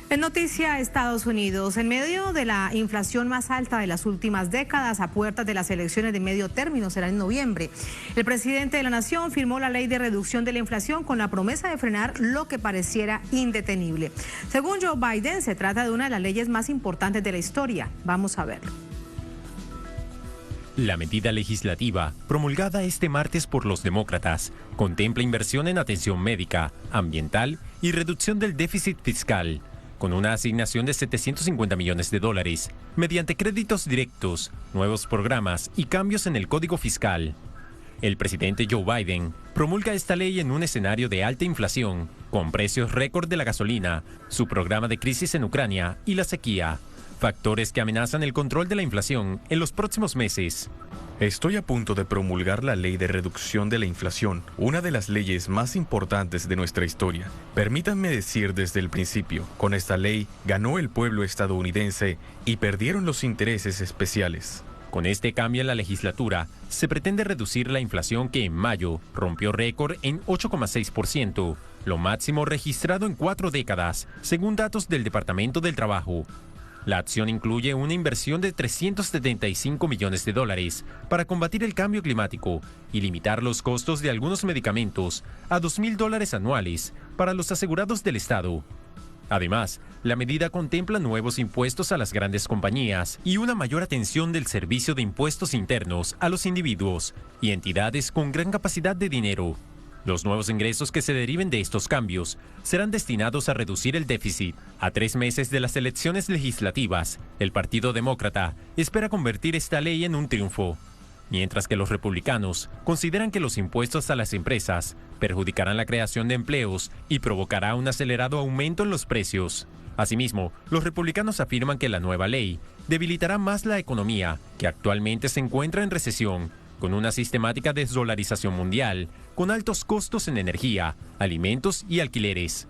En noticia, Estados Unidos, en medio de la inflación más alta de las últimas décadas, a puertas de las elecciones de medio término, será en noviembre, el presidente de la nación firmó la ley de reducción de la inflación con la promesa de frenar lo que pareciera indetenible. Según Joe Biden, se trata de una de las leyes más importantes de la historia. Vamos a verlo. La medida legislativa, promulgada este martes por los demócratas, contempla inversión en atención médica, ambiental y reducción del déficit fiscal, con una asignación de $750 millones, mediante créditos directos, nuevos programas y cambios en el código fiscal. El presidente Joe Biden promulga esta ley en un escenario de alta inflación, con precios récord de la gasolina, su programa de crisis en Ucrania y la sequía, factores que amenazan el control de la inflación en los próximos meses. Estoy a punto de promulgar la ley de reducción de la inflación, una de las leyes más importantes de nuestra historia. Permítanme decir desde el principio, con esta ley ganó el pueblo estadounidense y perdieron los intereses especiales. Con este cambio en la legislatura, se pretende reducir la inflación que en mayo rompió récord en 8,6%, lo máximo registrado en 4 décadas, según datos del Departamento del Trabajo. La acción incluye una inversión de $375 millones para combatir el cambio climático y limitar los costos de algunos medicamentos a $2,000 anuales para los asegurados del Estado. Además, la medida contempla nuevos impuestos a las grandes compañías y una mayor atención del Servicio de Impuestos Internos a los individuos y entidades con gran capacidad de dinero. Los nuevos ingresos que se deriven de estos cambios serán destinados a reducir el déficit. A 3 meses de las elecciones legislativas, el Partido Demócrata espera convertir esta ley en un triunfo, mientras que los republicanos consideran que los impuestos a las empresas perjudicarán la creación de empleos y provocará un acelerado aumento en los precios. Asimismo, los republicanos afirman que la nueva ley debilitará más la economía, que actualmente se encuentra en recesión, con una sistemática desdolarización mundial, con altos costos en energía, alimentos y alquileres.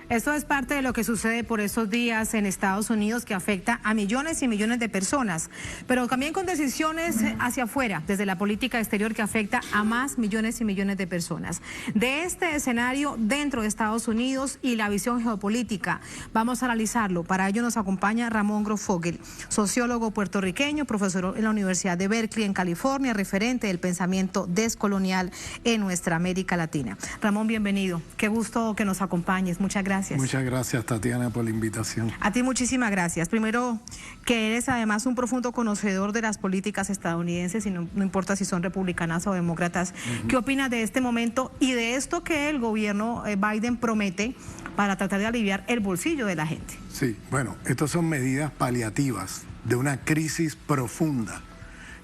Esto es parte de lo que sucede por estos días en Estados Unidos, que afecta a millones y millones de personas, pero también con decisiones hacia afuera, desde la política exterior, que afecta a más millones y millones de personas. De este escenario dentro de Estados Unidos y la visión geopolítica, vamos a analizarlo. Para ello nos acompaña Ramón Grofogel, sociólogo puertorriqueño, profesor en la Universidad de Berkeley en California, referente del pensamiento descolonial en nuestra América Latina. Ramón, bienvenido. Qué gusto que nos acompañes. Muchas gracias. Muchas gracias, Tatiana, por la invitación. A ti muchísimas gracias. Primero, que eres además un profundo conocedor de las políticas estadounidenses, y no importa si son republicanas o demócratas. ¿Qué opinas de este momento y de esto que el gobierno Biden promete para tratar de aliviar el bolsillo de la gente? Sí, bueno, estas son medidas paliativas de una crisis profunda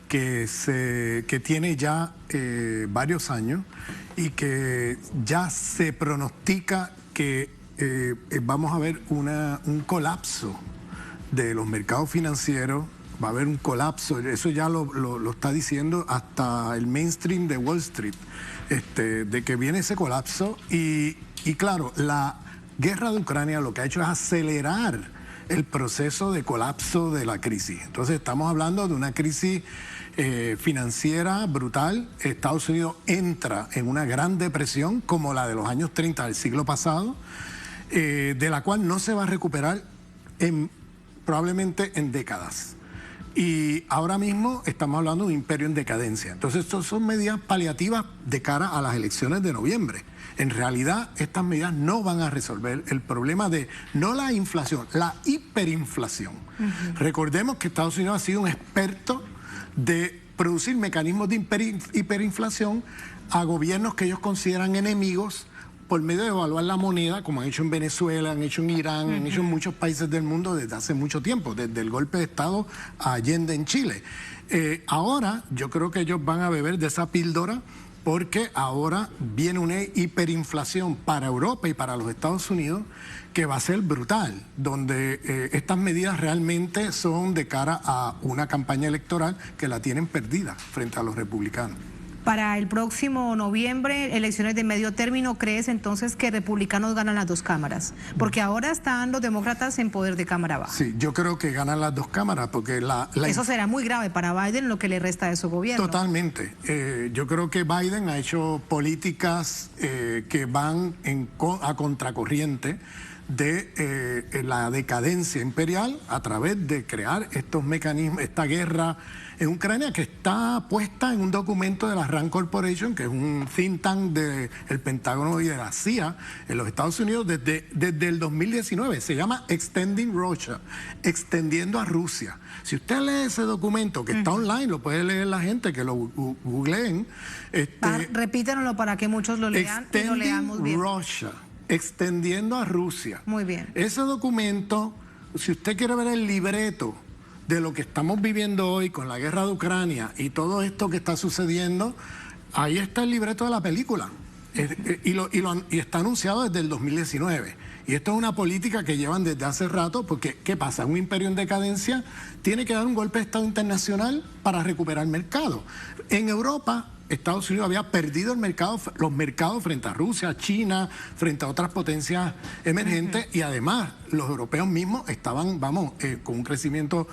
que tiene ya varios años y que ya se pronostica que vamos a ver un colapso de los mercados financieros, va a haber un colapso, eso ya lo está diciendo hasta el mainstream de Wall Street, de que viene ese colapso y claro, la guerra de Ucrania lo que ha hecho es acelerar el proceso de colapso de la crisis. Entonces estamos hablando de una crisis financiera brutal. Estados Unidos entra en una gran depresión como la de los años 30 del siglo pasado, de la cual no se va a recuperar probablemente en décadas. Y ahora mismo estamos hablando de un imperio en decadencia. Entonces, estas son medidas paliativas de cara a las elecciones de noviembre. En realidad, estas medidas no van a resolver el problema de, no la inflación, la hiperinflación. Recordemos que Estados Unidos ha sido un experto de producir mecanismos de hiperinflación a gobiernos que ellos consideran enemigos, por medio de evaluar la moneda, como han hecho en Venezuela, han hecho en Irán, han hecho en muchos países del mundo desde hace mucho tiempo, desde el golpe de Estado a Allende en Chile. Ahora yo creo que ellos van a beber de esa píldora, porque ahora viene una hiperinflación para Europa y para los Estados Unidos que va a ser brutal, donde estas medidas realmente son de cara a una campaña electoral que la tienen perdida frente a los republicanos. Para el próximo noviembre, elecciones de medio término, ¿crees entonces que republicanos ganan las 2 cámaras? Porque ahora están los demócratas en poder de Cámara Baja. Sí, yo creo que ganan las 2 cámaras porque eso será muy grave para Biden, lo que le resta de su gobierno. Totalmente. Yo creo que Biden ha hecho políticas que van a contracorriente de la decadencia imperial a través de crear estos mecanismos, esta guerra en Ucrania, que está puesta en un documento de la RAND Corporation, que es un think tank del Pentágono y de la CIA en los Estados Unidos desde el 2019. Se llama Extending Russia, extendiendo a Rusia. Si usted lee ese documento, que está online, lo puede leer la gente, que lo googleen. Repítanlo para que muchos lo lean y lo leamos bien. Russia, extendiendo a Rusia. Muy bien. Ese documento, si usted quiere ver el libreto de lo que estamos viviendo hoy con la guerra de Ucrania y todo esto que está sucediendo, ahí está el libreto de la película. Y está anunciado desde el 2019. Y esto es una política que llevan desde hace rato, porque ¿qué pasa? Un imperio en decadencia tiene que dar un golpe de Estado internacional para recuperar mercado. En Europa, Estados Unidos había perdido los mercados frente a Rusia, China, frente a otras potencias emergentes, y además los europeos mismos estaban, con un crecimiento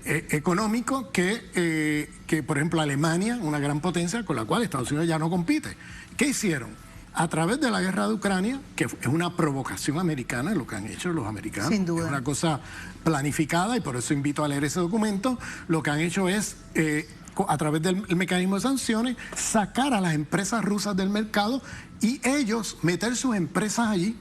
económico que, por ejemplo, Alemania, una gran potencia con la cual Estados Unidos ya no compite. ¿Qué hicieron? A través de la guerra de Ucrania, que es una provocación americana, lo que han hecho los americanos, sin duda, es una cosa planificada, y por eso invito a leer ese documento. Lo que han hecho es, a través del mecanismo de sanciones, sacar a las empresas rusas del mercado y ellos meter sus empresas allí,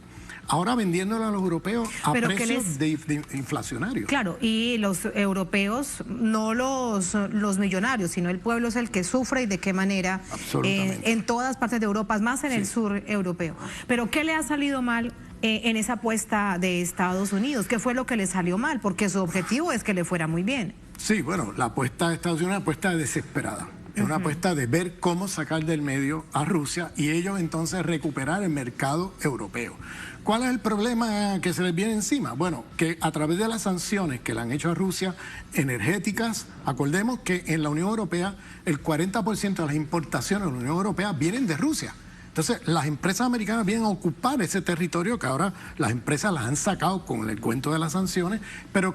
ahora vendiéndolo a los europeos a precios de inflacionarios. Claro, y los europeos, no los millonarios, sino el pueblo es el que sufre, y de qué manera en todas partes de Europa, más en el sur europeo. Pero ¿qué le ha salido mal en esa apuesta de Estados Unidos? ¿Qué fue lo que le salió mal? Porque su objetivo es que le fuera muy bien. Sí, bueno, la apuesta de Estados Unidos es una apuesta desesperada. Es una apuesta de ver cómo sacar del medio a Rusia y ellos entonces recuperar el mercado europeo. ¿Cuál es el problema que se les viene encima? Bueno, que a través de las sanciones que le han hecho a Rusia, energéticas, acordemos que en la Unión Europea el 40% de las importaciones de la Unión Europea vienen de Rusia. Entonces, las empresas americanas vienen a ocupar ese territorio que ahora las empresas las han sacado con el cuento de las sanciones, pero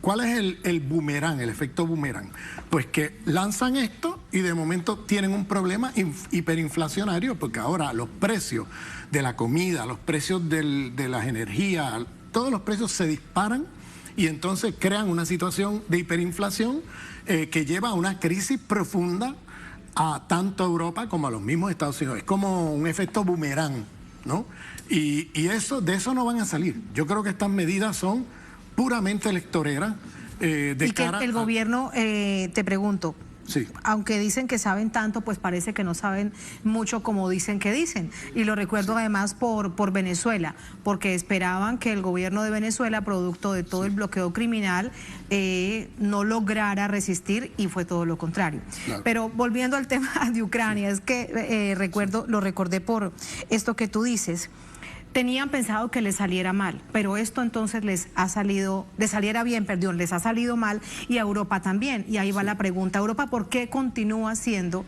¿cuál es el boomerang, el efecto boomerang? Pues que lanzan esto y de momento tienen un problema hiperinflacionario, porque ahora los precios de la comida, los precios de las energías, todos los precios se disparan y entonces crean una situación de hiperinflación que lleva a una crisis profunda a tanto Europa como a los mismos Estados Unidos. Es como un efecto boomerang, ¿no? Y de eso no van a salir. Yo creo que estas medidas son puramente electoreras. Y que el gobierno, te pregunto, sí, aunque dicen que saben tanto, pues parece que no saben mucho como dicen que dicen. Y lo recuerdo además por Venezuela, porque esperaban que el gobierno de Venezuela, producto de todo el bloqueo criminal, no lograra resistir, y fue todo lo contrario. Claro. Pero volviendo al tema de Ucrania, es que lo recordé por esto que tú dices. Tenían pensado que les saliera mal, pero esto entonces les ha salido mal, y a Europa también. Y ahí va la pregunta: Europa, ¿por qué continúa siendo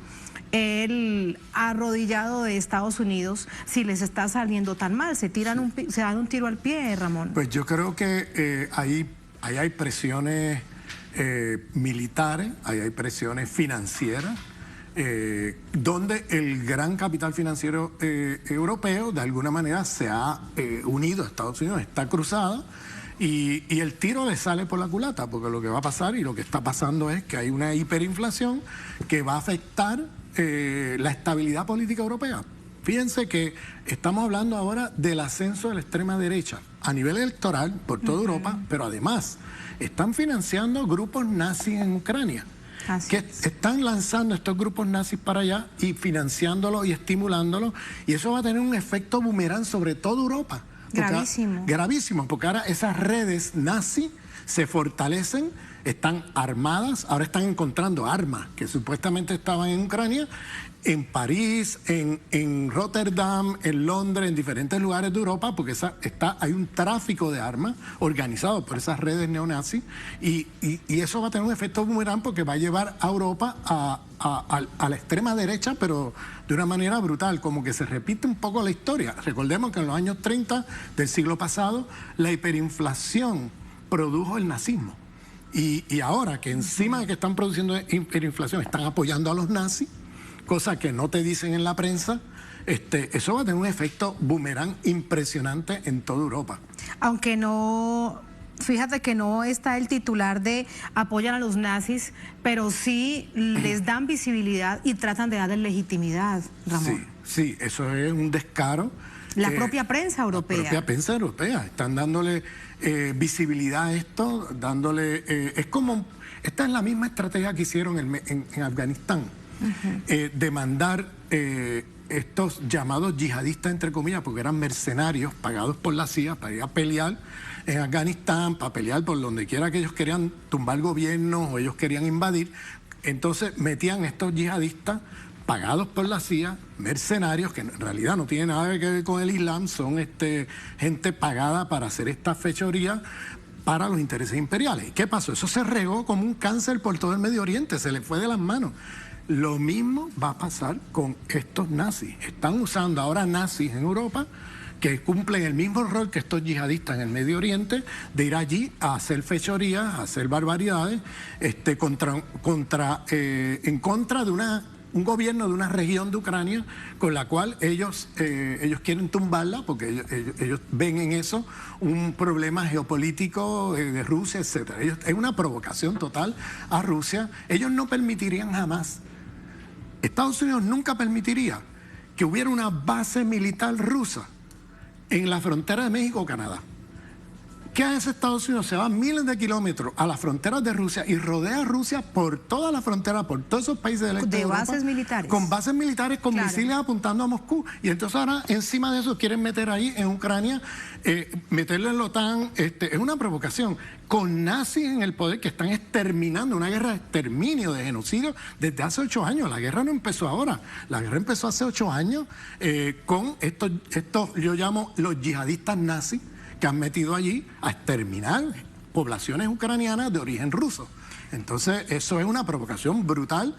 el arrodillado de Estados Unidos si les está saliendo tan mal? Se dan un tiro al pie, Ramón. Pues yo creo que ahí hay presiones militares, ahí hay presiones financieras, donde el gran capital financiero europeo de alguna manera se ha unido a Estados Unidos, está cruzada, y el tiro le sale por la culata, porque lo que va a pasar y lo que está pasando es que hay una hiperinflación que va a afectar la estabilidad política europea. Fíjense que estamos hablando ahora del ascenso de la extrema derecha a nivel electoral por toda Europa, pero además están financiando grupos nazis en Ucrania. Están lanzando estos grupos nazis para allá y financiándolos y estimulándolos, y eso va a tener un efecto boomerang sobre toda Europa. Gravísimo. Gravísimo, porque ahora esas redes nazis se fortalecen, están armadas, ahora están encontrando armas que supuestamente estaban en Ucrania, en París, en Rotterdam, en Londres, en diferentes lugares de Europa, porque hay un tráfico de armas organizado por esas redes neonazis, y eso va a tener un efecto boomerang, porque va a llevar a Europa a la extrema derecha, pero de una manera brutal, como que se repite un poco la historia. Recordemos que en los años 30 del siglo pasado la hiperinflación produjo el nazismo, y ahora que encima de que están produciendo hiperinflación están apoyando a los nazis, cosa que no te dicen en la prensa, eso va a tener un efecto boomerang impresionante en toda Europa. Aunque no, fíjate que no está el titular de apoyan a los nazis, pero sí les dan visibilidad y tratan de darles legitimidad, Ramón. Sí, eso es un descaro. La propia prensa europea. La propia prensa europea. Están dándole visibilidad a esto, dándole... es como... Esta es la misma estrategia que hicieron en Afganistán, de mandar estos llamados yihadistas, entre comillas, porque eran mercenarios pagados por la CIA para ir a pelear en Afganistán, para pelear por donde quiera que ellos querían tumbar gobiernos o ellos querían invadir. Entonces metían estos yihadistas pagados por la CIA, mercenarios, que en realidad no tienen nada que ver con el Islam, son gente pagada para hacer esta fechoría para los intereses imperiales. ¿Y qué pasó? Eso se regó como un cáncer por todo el Medio Oriente, se le fue de las manos. Lo mismo va a pasar con estos nazis. Están usando ahora nazis en Europa que cumplen el mismo rol que estos yihadistas en el Medio Oriente, de ir allí a hacer fechorías, a hacer barbaridades, en contra de un gobierno de una región de Ucrania con la cual ellos quieren tumbarla, porque ellos ven en eso un problema geopolítico de Rusia, etc. Es una provocación total a Rusia. Ellos no permitirían jamás, Estados Unidos nunca permitiría que hubiera una base militar rusa en la frontera de México-Canadá. ¿Qué hace Estados Unidos? Se va miles de kilómetros a las fronteras de Rusia y rodea a Rusia por toda la frontera, por todos esos países del este de Europa. Bases militares. Con bases militares, con misiles apuntando a Moscú. Y entonces ahora, encima de eso, quieren meter ahí en Ucrania, meterle en la OTAN. Es una provocación. Con nazis en el poder que están exterminando, una guerra de exterminio, de genocidio, desde hace 8 años. La guerra no empezó ahora. La guerra empezó hace 8 años con estos, yo llamo los yihadistas nazis, que han metido allí a exterminar poblaciones ucranianas de origen ruso. Entonces, eso es una provocación brutal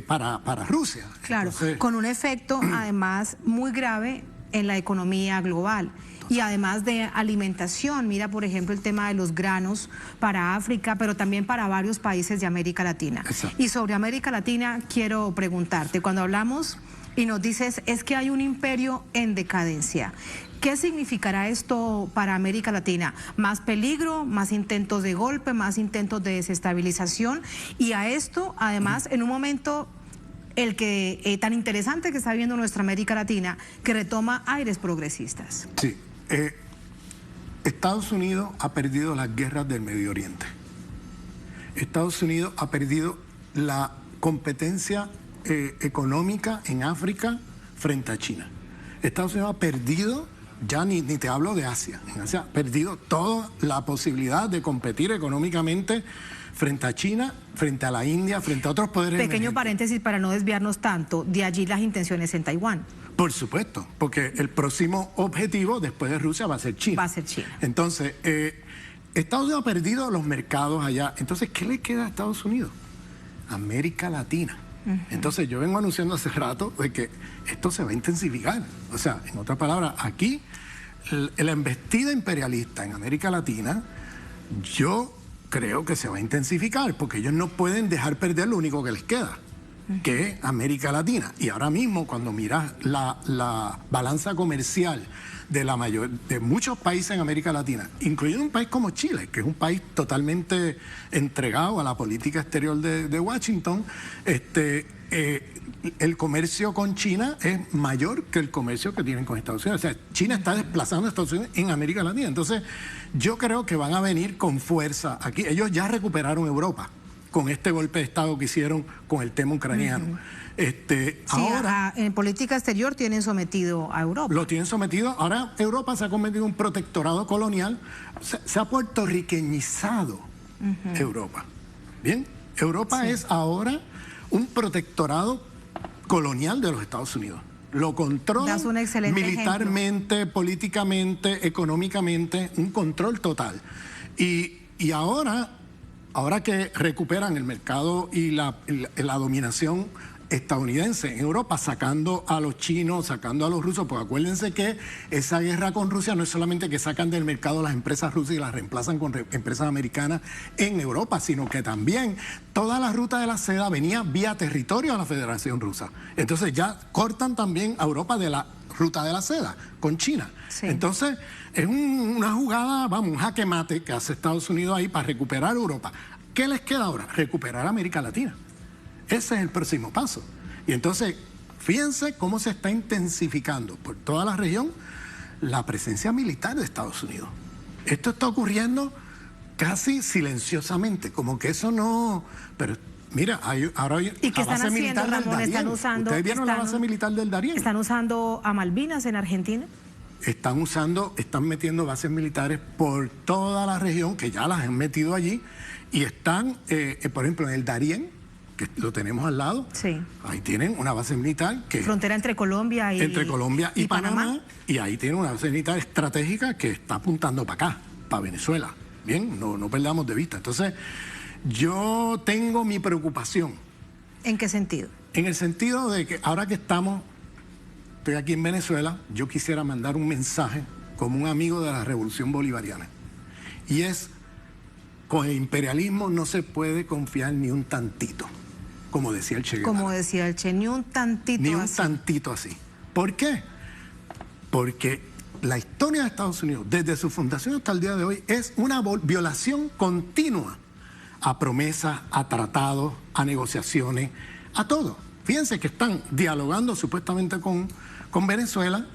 para Rusia. Claro, entonces, con un efecto, además, muy grave en la economía global. Y además de alimentación, mira, por ejemplo, el tema de los granos para África, pero también para varios países de América Latina. Exacto. Y sobre América Latina, quiero preguntarte, cuando hablamos y nos dices, es que hay un imperio en decadencia, ¿qué significará esto para América Latina? ¿Más peligro, más intentos de golpe, más intentos de desestabilización? Y a esto, además, en un momento tan interesante que está viviendo nuestra América Latina, que retoma aires progresistas. Sí. Estados Unidos ha perdido las guerras del Medio Oriente. Estados Unidos ha perdido la competencia económica en África frente a China. Estados Unidos ha perdido, ya ni te hablo de Asia, en Asia ha perdido toda la posibilidad de competir económicamente frente a China, frente a la India, frente a otros poderes Pequeño emergentes. paréntesis para no desviarnos tanto, de allí las intenciones en Taiwán. Por supuesto, porque el próximo objetivo después de Rusia va a ser China. Va a ser China. Entonces, Estados Unidos ha perdido los mercados allá. Entonces, ¿qué le queda a Estados Unidos? América Latina. Entonces, yo vengo anunciando hace rato de que esto se va a intensificar. O sea, en otras palabras, aquí la embestida imperialista en América Latina, yo creo que se va a intensificar, porque ellos no pueden dejar perder lo único que les queda, que es América Latina. Y ahora mismo, cuando miras la balanza comercial de muchos países en América Latina, incluyendo un país como Chile, que es un país totalmente entregado a la política exterior de Washington, el comercio con China es mayor que el comercio que tienen con Estados Unidos. O sea, China está desplazando a Estados Unidos en América Latina. Entonces, yo creo que van a venir con fuerza aquí. Ellos ya recuperaron Europa con este golpe de Estado que hicieron con el tema ucraniano. Sí, ahora en política exterior tienen sometido a Europa. Lo tienen sometido. Ahora Europa se ha convertido en un protectorado colonial. Se ha puertorriqueñizado Europa. Bien, Europa es ahora un protectorado colonial de los Estados Unidos. Lo controla militarmente, políticamente, económicamente, un control total. Y ahora que recuperan el mercado y la dominación estadounidense en Europa sacando a los chinos, sacando a los rusos, porque acuérdense que esa guerra con Rusia no es solamente que sacan del mercado las empresas rusas y las reemplazan con empresas americanas en Europa, sino que también toda la ruta de la seda venía vía territorio a la Federación Rusa. Entonces ya cortan también a Europa de la ruta de la seda con China. Sí. Entonces es una jugada, vamos, un jaque mate que hace Estados Unidos ahí para recuperar Europa. ¿Qué les queda ahora? Recuperar América Latina. Ese es el próximo paso. Y entonces, fíjense cómo se está intensificando por toda la región la presencia militar de Estados Unidos. Esto está ocurriendo casi silenciosamente, como que eso no... Pero mira, ahora hay ¿Y qué están haciendo, Ramón? ¿Están usando... ¿Ustedes vieron la base militar del Darién? ¿Están usando a Malvinas en Argentina? Están metiendo bases militares por toda la región, que ya las han metido allí, y están, por ejemplo, en el Darién, que lo tenemos al lado, sí. Ahí tienen una base militar que... Frontera entre Colombia y Panamá, y ahí tienen una base militar estratégica que está apuntando para acá, para Venezuela. Bien, no perdamos de vista. Entonces, yo tengo mi preocupación. ¿En qué sentido? En el sentido de que ahora que estoy aquí en Venezuela, yo quisiera mandar un mensaje como un amigo de la Revolución Bolivariana. Y es, con el imperialismo no se puede confiar ni un tantito, como decía el Che Guevara. Como decía el Che, ni un tantito así. Ni un tantito así. ¿Por qué? Porque la historia de Estados Unidos, desde su fundación hasta el día de hoy, es una violación continua a promesas, a tratados, a negociaciones, a todo. Fíjense que están dialogando supuestamente con Venezuela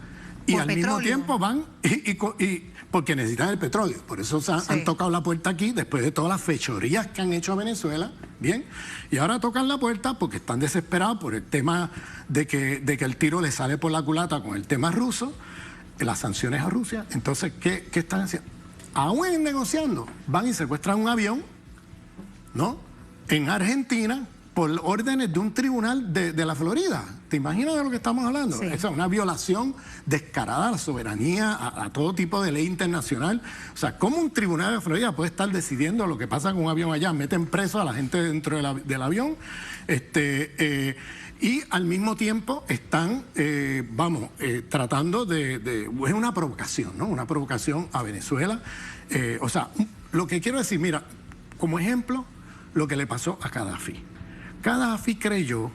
y por al petróleo. mismo tiempo van y porque necesitan el petróleo. Por eso han tocado la puerta aquí después de todas las fechorías que han hecho a Venezuela. Bien, y ahora tocan la puerta porque están desesperados por el tema de que el tiro le sale por la culata con el tema ruso, las sanciones a Rusia. Entonces, ¿qué están haciendo? Aún negociando, van y secuestran un avión, ¿no? En Argentina, por órdenes de un tribunal de la Florida. ¿Te imaginas de lo que estamos hablando? Sí. Esa es una violación descarada a la soberanía, a todo tipo de ley internacional. O sea, ¿cómo un tribunal de Florida puede estar decidiendo lo que pasa con un avión allá? Meten preso a la gente dentro del avión. Y al mismo tiempo están, tratando es una provocación, ¿no? Una provocación a Venezuela. O sea, lo que quiero decir, mira, como ejemplo, lo que le pasó a Gaddafi. Gaddafi creyó,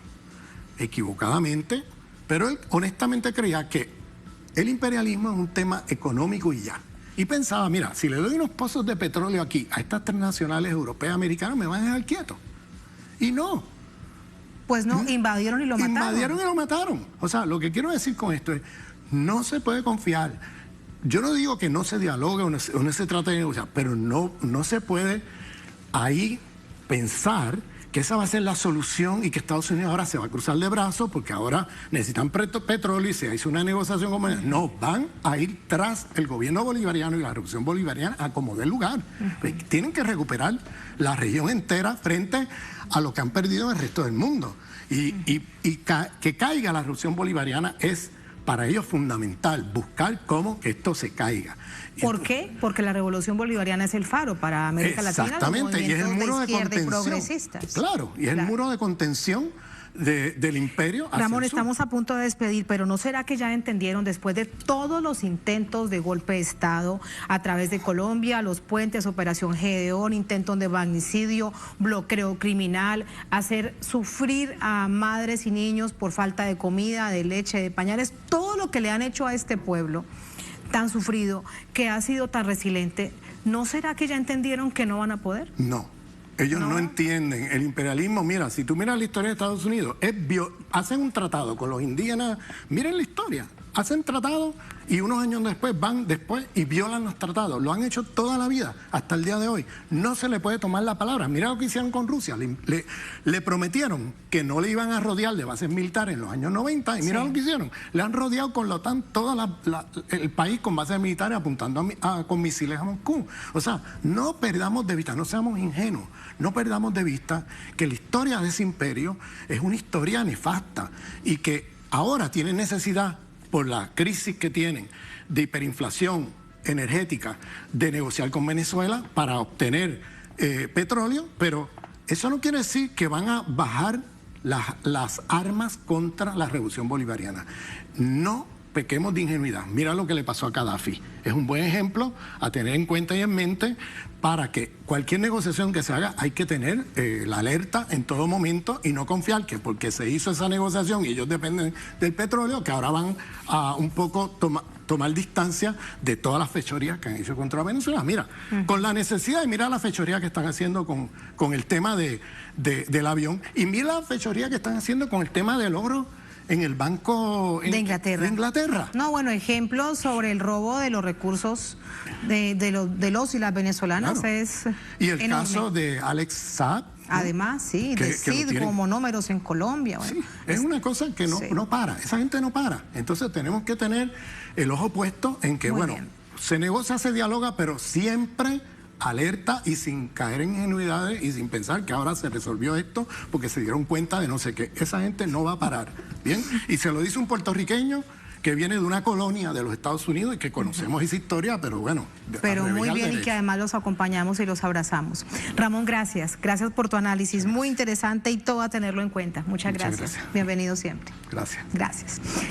equivocadamente, pero él honestamente creía que el imperialismo es un tema económico y ya. Y pensaba, mira, si le doy unos pozos de petróleo aquí a estas transnacionales europeas, americanas, me van a dejar quieto. Y no. Pues no, invadieron y lo mataron. Invadieron y lo mataron. O sea, lo que quiero decir con esto es, no se puede confiar. Yo no digo que no se dialogue o no se trate de negociar, pero no se puede ahí pensar que esa va a ser la solución y que Estados Unidos ahora se va a cruzar de brazos porque ahora necesitan petróleo y se hizo una negociación como... No, van a ir tras el gobierno bolivariano y la revolución bolivariana a como dé lugar. Tienen que recuperar la región entera frente a lo que han perdido en el resto del mundo. Y que caiga la revolución bolivariana es para ellos fundamental, buscar cómo que esto se caiga. ¿Por qué? Porque la revolución bolivariana es el faro para América Latina. Exactamente, y es el muro de contención. Progresistas. Claro, y es el muro de contención del imperio. Ramón, estamos a punto de despedir, pero ¿no será que ya entendieron después de todos los intentos de golpe de Estado a través de Colombia, los puentes, Operación Gedeón, intentos de magnicidio, bloqueo criminal, hacer sufrir a madres y niños por falta de comida, de leche, de pañales, todo lo que le han hecho a este pueblo tan sufrido, que ha sido tan resiliente? ¿No será que ya entendieron que no van a poder? No. Ellos no entienden. El imperialismo, mira, si tú miras la historia de Estados Unidos, hacen un tratado con los indígenas, miren la historia, hacen tratado y unos años después van y violan los tratados. Lo han hecho toda la vida, hasta el día de hoy. No se le puede tomar la palabra. Mira lo que hicieron con Rusia. Le prometieron que no le iban a rodear de bases militares en los años 90 y mira lo que hicieron. Le han rodeado con la OTAN todo el país con bases militares apuntando con misiles a Moscú. O sea, no perdamos de vista, no seamos ingenuos, no perdamos de vista que la historia de ese imperio es una historia nefasta y que ahora tienen necesidad, por la crisis que tienen de hiperinflación energética, de negociar con Venezuela para obtener petróleo, pero eso no quiere decir que van a bajar las armas contra la revolución bolivariana. No pequemos de ingenuidad. Mira lo que le pasó a Gaddafi. Es un buen ejemplo a tener en cuenta y en mente para que cualquier negociación que se haga hay que tener la alerta en todo momento y no confiar que porque se hizo esa negociación y ellos dependen del petróleo, que ahora van a un poco tomar distancia de todas las fechorías que han hecho contra Venezuela. Mira, con la necesidad de mirar la fechoría que están haciendo con el tema del avión y mira la fechoría que están haciendo con el tema del oro en el Banco de Inglaterra. No, bueno, ejemplos sobre el robo de los recursos de los y las venezolanas, claro. Es y el enorme. Caso de Alex Saab. Además, sí, de CID como monómeros en Colombia. Bueno, sí, es una cosa que no para, esa gente no para. Entonces tenemos que tener el ojo puesto en que, muy bien. Se negocia, se dialoga, pero siempre alerta y sin caer en ingenuidades y sin pensar que ahora se resolvió esto porque se dieron cuenta de no sé qué. Esa gente no va a parar, ¿bien? Y se lo dice un puertorriqueño que viene de una colonia de los Estados Unidos y que conocemos esa historia, pero bueno. Pero muy bien, y que además los acompañamos y los abrazamos. Ramón, gracias. Gracias por tu análisis, muy interesante y todo a tenerlo en cuenta. Muchas gracias. Bienvenido siempre. Gracias. Gracias.